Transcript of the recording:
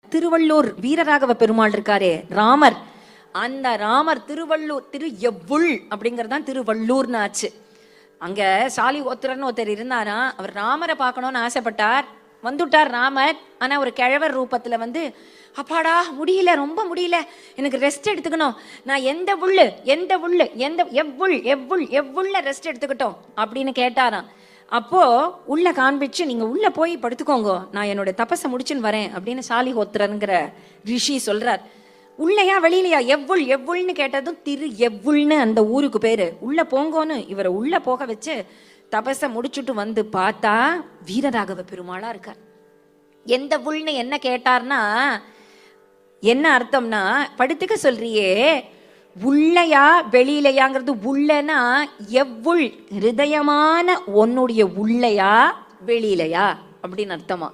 திருவள்ளூர் வீரராகவ பெருமாள் இருக்காரே ராமர், அந்த ராமர் திருவள்ளூர் திரு எவ்வுள் அப்படிங்கறதான் திருவள்ளூர்னு ஆச்சு. அங்க சாலி ஒருத்தர்னு ஒருத்தர் இருந்தாரா, அவர் ராமரை பார்க்கணும்னு ஆசைப்பட்டார். வந்துட்டார் ராமர். ஆனா ஒரு கிழவர் ரூபத்துல வந்து, அப்பாடா முடியல, ரொம்ப முடியல, எனக்கு ரெஸ்ட் எடுத்துக்கணும், நான் எந்த எவ்வுள் எவ்வுள்ள ரெஸ்ட் எடுத்துக்கிட்டோம் அப்படின்னு கேட்டாராம். அப்போ உள்ள காண்பிச்சு, நீங்க உள்ள போய் படுத்துக்கோங்க, நான் என்னோட தபஸை முடிச்சுன்னு வரேன் அப்படின்னு சாலிஹோத்திரங்கிற ரிஷி சொல்றார். உள்ளையா வெளியிலையா? எவ்வுள்னு கேட்டதும் திரு எவ்வுள்னு அந்த ஊருக்கு பேரு. உள்ள போங்கோன்னு இவரை உள்ள போக வச்சு தபஸை முடிச்சுட்டு வந்து பார்த்தா வீரராகவ பெருமாளா இருக்கார். எந்த புல்னு என்ன கேட்டார்னா, என்ன அர்த்தம்னா, படுத்துக்க சொல்றியே, உள்ளையா வெளியிலையாங்கிறது, உள்ளனா எவ்வுள் ஹிருதயமான உன்னுடைய உள்ளையா வெளியிலையா அப்படின்னு அர்த்தமா.